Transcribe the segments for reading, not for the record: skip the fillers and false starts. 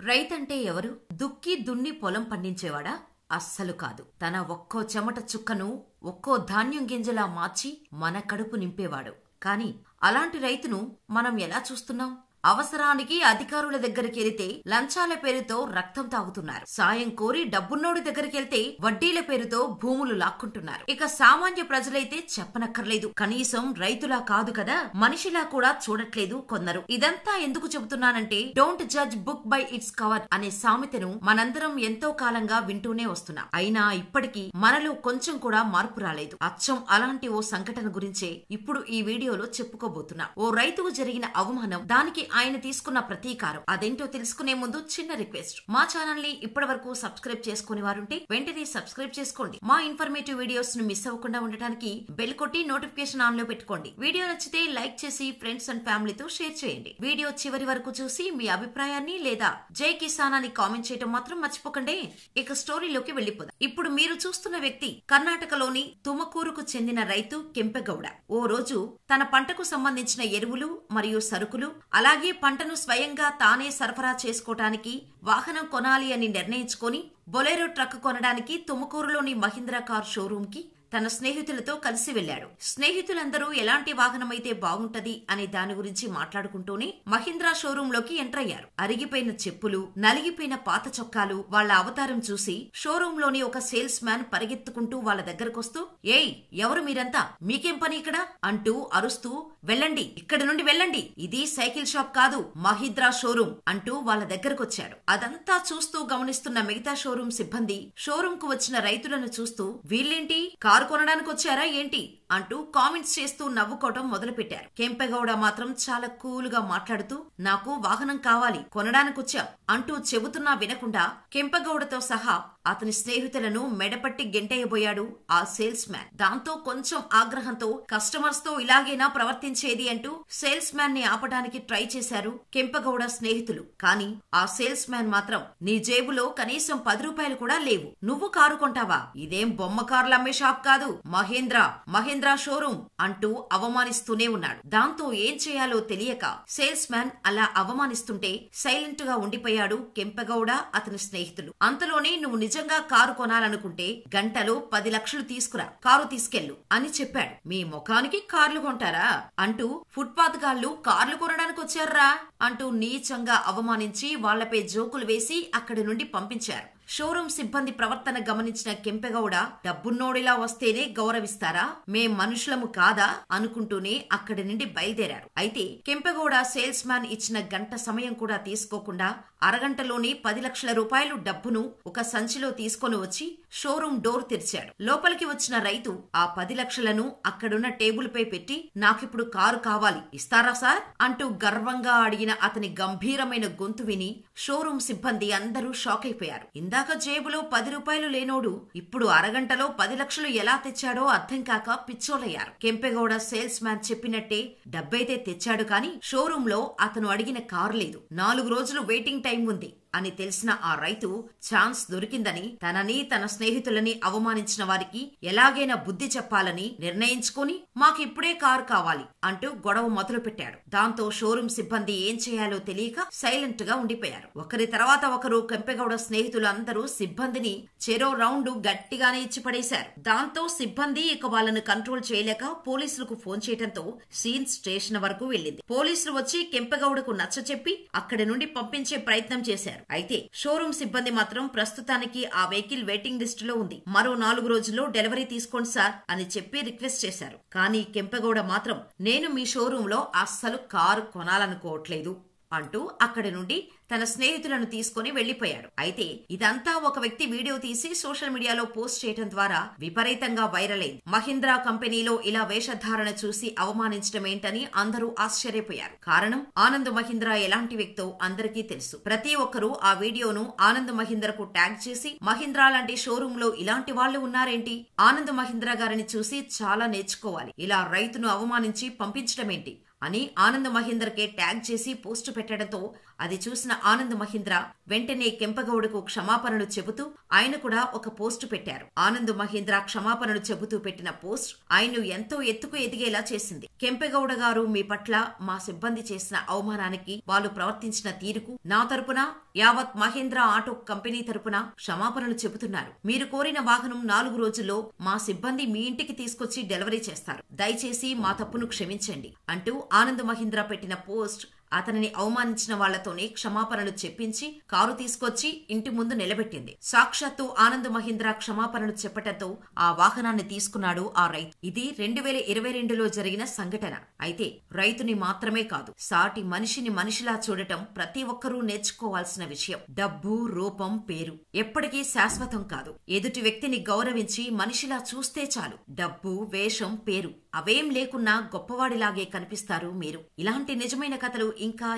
రైతంటే ఎవరు? దుక్కి దున్ని పొలం పండించేవాడా? అస్సలు కాదు. తన ఒక్కో చెమట చుక్కను ఒక్కో ధాన్యం గింజలా మార్చి మన కడుపు నింపేవాడు. కాని అలాంటి రైతును మనం ఎలా చూస్తున్నాం? అవసరానికి అధికారుల దగ్గరికెళితే లంచాల పేరుతో రక్తం తాగుతున్నారు. సాయం కోరి డబ్బున్నోడి దగ్గరికెళ్తే వడ్డీల పేరుతో భూములు లాక్కుంటున్నారు. ఇక సామాన్య ప్రజలైతే చెప్పనక్కర్లేదు. కనీసం రైతులా కాదు కదా, మనిషిలా కూడా చూడట్లేదు కొందరు. ఇదంతా ఎందుకు చెబుతున్నానంటే, don't judge book by its cover అనే సామెతను మనందరం ఎంతో కాలంగా వింటూనే వస్తున్నాం. అయినా ఇప్పటికీ మనలో కొంచెం కూడా మార్పు రాలేదు. అచ్చం అలాంటి ఓ సంఘటన గురించే ఇప్పుడు ఈ వీడియోలో చెప్పుకోబోతున్నా. ఓ రైతుకు జరిగిన అవమానం, దానికి ఆయన తీసుకున్న ప్రతీకారం, అదేంటో తెలుసుకునే ముందు చిన్న రిక్వెస్ట్. మా ఛానల్ ని ఇప్పటి వరకు సబ్స్క్రైబ్ చేసుకునే వారుంటే వెంటనే సబ్స్క్రైబ్ చేసుకోండి. మా ఇన్ఫర్మేటివ్ వీడియోస్ ను మిస్ అవ్వకుండా ఉండటానికి బెల్ కొట్టి నోటిఫికేషన్ ఆన్ లో పెట్టుకోండి. వీడియో నచ్చితే లైక్ చేసి ఫ్రెండ్స్ అండ్ ఫ్యామిలీతో షేర్ చేయండి. వీడియో చివరి వరకు చూసి మీ అభిప్రాయాన్ని లేదా జై కిసాన్ అని కామెంట్ చేయడం మాత్రం మర్చిపోకండి. ఇక స్టోరీలోకి వెళ్లిపోదాం. ఇప్పుడు మీరు చూస్తున్న వ్యక్తి కర్ణాటకలోని తుమకూరుకు చెందిన రైతు కెంపెగౌడ. ఓ రోజు తన పంటకు సంబంధించిన ఎరువులు మరియు సరుకులు, అలాగే పంటను స్వయంగా తానే సరఫరా చేసుకోవటానికి వాహనం కొనాలి అని నిర్ణయించుకొని బొలెరో ట్రక్ కొనడానికి తుమకూరులోని మహీంద్రా కార్ షోరూమ్ కి తన స్నేహితులతో కలిసి వెళ్లాడు. స్నేహితులందరూ ఎలాంటి వాహనమైతే బాగుంటది అనే దాని గురించి మాట్లాడుకుంటూనే మహీంద్రా షోరూమ్ లోకి ఎంటర్ అయ్యారు. అరిగిపోయిన చెప్పులు, నలిగిపోయిన పాత చొక్కాలు, వాళ్ల అవతారం చూసి షోరూమ్ లోని ఒక సేల్స్ మ్యాన్ పరిగెత్తుకుంటూ వాళ్ల దగ్గరకొస్తూ, ఏయ్ ఎవరు మీరంతా, మీకేం పని ఇక్కడ అంటూ అరుస్తూ, వెళ్ళండి, ఇక్కడి నుండి వెళ్ళండి, ఇది సైకిల్ షాప్ కాదు, మహీంద్రా షోరూమ్ అంటూ వాళ్ల దగ్గరకొచ్చాడు. అదంతా చూస్తూ గమనిస్తున్న మిగతా షోరూమ్ సిబ్బంది షోరూమ్ కు వచ్చిన రైతులను చూస్తూ, వీళ్ళేంటి కారు కొనడానికి వచ్చారా ఏంటి అంటూ కామెంట్స్ చేస్తూ నవ్వుకోవటం మొదలుపెట్టారు. కెంపెగౌడ మాత్రం చాలా కూల్ గా మాట్లాడుతూ, నాకు వాహనం కావాలి, కొనడానికొచ్చాం అంటూ చెబుతున్నా వినకుండా కెంపెగౌడతో సహా అతని స్నేహితులను మెడపట్టి గెంటేయబోయాడు ఆ సేల్స్ మ్యాన్. దాంతో కొంచెం ఆగ్రహంతో, కస్టమర్స్ తో ఇలాగేనా ప్రవర్తించేది అంటూ సేల్స్ మ్యాన్ ని ఆపడానికి ట్రై చేశారు కెంపెగౌడ స్నేహితులు. కానీ ఆ సేల్స్ మ్యాన్ మాత్రం, నీ జేబులో కనీసం 10 రూపాయలు కూడా లేవు, నువ్వు కారు కొంటావా, ఇదేం బొమ్మ కార్లు అమ్మే షాప్ కాదు, మహేంద్రా షోరూమ్ అంటూ అవమానిస్తూనే ఉన్నాడు. దాంతో ఏం చేయాలో తెలియక సేల్స్ మ్యాన్ అలా అవమానిస్తుంటే సైలెంట్ గా ఉండిపోయాడు కెంపెగౌడ అతని స్నేహితులు. అంతలోనే, నువ్వు నిజంగా కారు కొనాలనుకుంటే గంటలో 10 లక్షలు తీసుకురా, కారు తీసుకెళ్ళు అని చెప్పాడు. మీ ముఖానికి కార్లు కొంటారా అంటూ ఫుట్పాత్ గాళ్లు కార్లు కొనడానికి వచ్చారా అంటూ నీచంగా అవమానించి వాళ్లపై జోకులు వేసి అక్కడి నుండి పంపించారు. షోరూమ్ సిబ్బంది ప్రవర్తన గమనించిన కెంపెగౌడ, డబ్బున్నోడిలా వస్తేనే గౌరవిస్తారా, మేం మనుషులము కాదా అనుకుంటూనే అక్కడి నుండి బయలుదేరారు. అయితే కెంపెగౌడ సేల్స్ మ్యాన్ ఇచ్చిన గంట సమయం కూడా తీసుకోకుండా అరగంటలోనే 10 లక్షల రూపాయలు డబ్బును ఒక సంచిలో తీసుకొని వచ్చి షోరూమ్ డోర్ తెరిచాడు. లోపలికి వచ్చిన రైతు ఆ 10 లక్షలను అక్కడున్న టేబుల్ పై పెట్టి, నాకిప్పుడు కారు కావాలి, ఇస్తారా సార్ అంటూ గర్వంగా అడిగిన అతని గంభీరమైన గొంతు విని షోరూమ్ సిబ్బంది అందరూ షాక్ అయిపోయారు. ఇందాక జేబులో 10 రూపాయలు లేనోడు ఇప్పుడు అరగంటలో 10 లక్షలు ఎలా తెచ్చాడో అర్థం కాక పిచ్చోలయ్యారు. కెంపెగౌడ సేల్స్ మ్యాన్ చెప్పినట్టే డబ్బైతే తెచ్చాడు, కానీ షోరూమ్ లో అతను అడిగిన కారు లేదు. 4 రోజులు వెయిటింగ్ టైం ఉంది అని తెలిసిన ఆ రైతు, ఛాన్స్ దొరికిందని తనని తన స్నేహితులని అవమానించిన వారికి ఎలాగైనా బుద్ధి చెప్పాలని నిర్ణయించుకుని, మాకిప్పుడే కారు కావాలి అంటూ గొడవ మొదలు పెట్టాడు. దాంతో షోరూమ్ సిబ్బంది ఏం చేయాలో తెలియక సైలెంట్ గా ఉండిపోయారు. ఒకరి తర్వాత ఒకరు కెంపెగౌడ స్నేహితులు అందరూ సిబ్బందిని చెరో రౌండ్ గట్టిగానే ఇచ్చి పడేశారు. దాంతో సిబ్బంది ఇక వాళ్ళను కంట్రోల్ చేయలేక పోలీసులకు ఫోన్ చేయడంతో సీన్ స్టేషన్ వరకు వెళ్లింది. పోలీసులు వచ్చి కెంపెగౌడకు నచ్చచెప్పి అక్కడి నుండి పంపించే ప్రయత్నం చేశారు. అయితే షోరూమ్ సిబ్బంది మాత్రం ప్రస్తుతానికి ఆ వెహికల్ వెయిటింగ్ లిస్ట్ లో ఉంది, మరో 4 రోజుల్లో డెలివరీ తీసుకోండి సార్ అని చెప్పి రిక్వెస్ట్ చేశారు. కానీ కెంపెగౌడ మాత్రం, నేను మీ షోరూమ్ లో అస్సలు కారు కొనాలనుకోవట్లేదు అంటూ అక్కడి నుండి తన స్నేహితులను తీసుకుని వెళ్లిపోయాడు. అయితే ఇదంతా ఒక వ్యక్తి వీడియో తీసి సోషల్ మీడియాలో పోస్ట్ చేయడం ద్వారా విపరీతంగా వైరల్ అయింది. మహీంద్రా కంపెనీలో ఇలా వేషధారణ చూసి అవమానించడం ఏంటని అందరూ ఆశ్చర్యపోయారు. కారణం, ఆనంద్ మహీంద్రా ఎలాంటి వ్యక్తో అందరికీ తెలుసు. ప్రతి ఒక్కరూ ఆ వీడియోను ఆనంద్ మహీంద్రకు ట్యాగ్ చేసి, మహీంద్రా లాంటి షోరూమ్ లో ఇలాంటి వాళ్లు ఉన్నారేంటి, ఆనంద్ మహీంద్రా గారిని చూసి చాలా నేర్చుకోవాలి, ఇలా రైతును అవమానించి పంపించడం ఏంటి అని ఆనంద్ మహీందర్కే ట్యాగ్ చేసి పోస్టు పెట్టడంతో అది చూసిన ఆనంద్ మహీంద్ర వెంటనే కెంపగౌడకు క్షమాపణలు చెబుతూ ఆయన కూడా ఒక పోస్టు పెట్టారు. ఆనంద్ మహీంద్ర క్షమాపణలు చెబుతూ పెట్టిన పోస్ట్ ఆయన్ను ఎంతో ఎత్తుకు ఎదిగేలా చేసింది. కెంపెగౌడ గారు, మీ పట్ల మా సిబ్బంది చేసిన అవమానానికి, వాళ్ళు ప్రవర్తించిన తీరుకు నా తరపున, యావత్ మహేంద్ర ఆటో కంపెనీ తరపున క్షమాపణలు చెబుతున్నారు. మీరు కోరిన వాహనం 4 రోజుల్లో మా సిబ్బంది మీ ఇంటికి తీసుకొచ్చి డెలివరీ చేస్తారు. దయచేసి మా తప్పును క్షమించండి అంటూ ఆనంద్ మహీంద్ర పెట్టిన పోస్ట్ అతనిని అవమానించిన వాళ్లతోనే క్షమాపణలు చెప్పించి కారు తీసుకొచ్చి ఇంటి ముందు నిలబెట్టింది. సాక్షాత్తు ఆనంద్ మహీంద్ర క్షమాపణలు చెప్పటంతో ఆ వాహనాన్ని తీసుకున్నాడు ఆ రైతు. ఇది 2022లో జరిగిన సంఘటన. అయితే రైతుని మాత్రమే కాదు, సాటి మనిషిని మనిషిలా చూడటం ప్రతి ఒక్కరూ నేర్చుకోవాల్సిన విషయం. డబ్బు, రూపం, పేరు ఎప్పటికీ శాశ్వతం కాదు. ఎదుటి వ్యక్తిని గౌరవించి మనిషిలా చూస్తే చాలు. డబ్బు, వేషం, పేరు అవేం లేకున్నా గొప్పవాడిలాగే కనిపిస్తారు మీరు. ఇలాంటి నిజమైన కథలు ఇంకా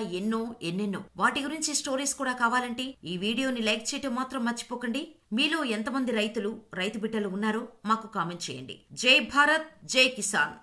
ఎన్నెన్నో. వాటి గురించి స్టోరీస్ కూడా కావాలంటే ఈ వీడియోని లైక్ చేయటం మాత్రం మర్చిపోకండి. మీలో ఎంతమంది రైతు బిడ్డలు ఉన్నారో మాకు కామెంట్ చేయండి. జై భారత్, జై కిసాన్.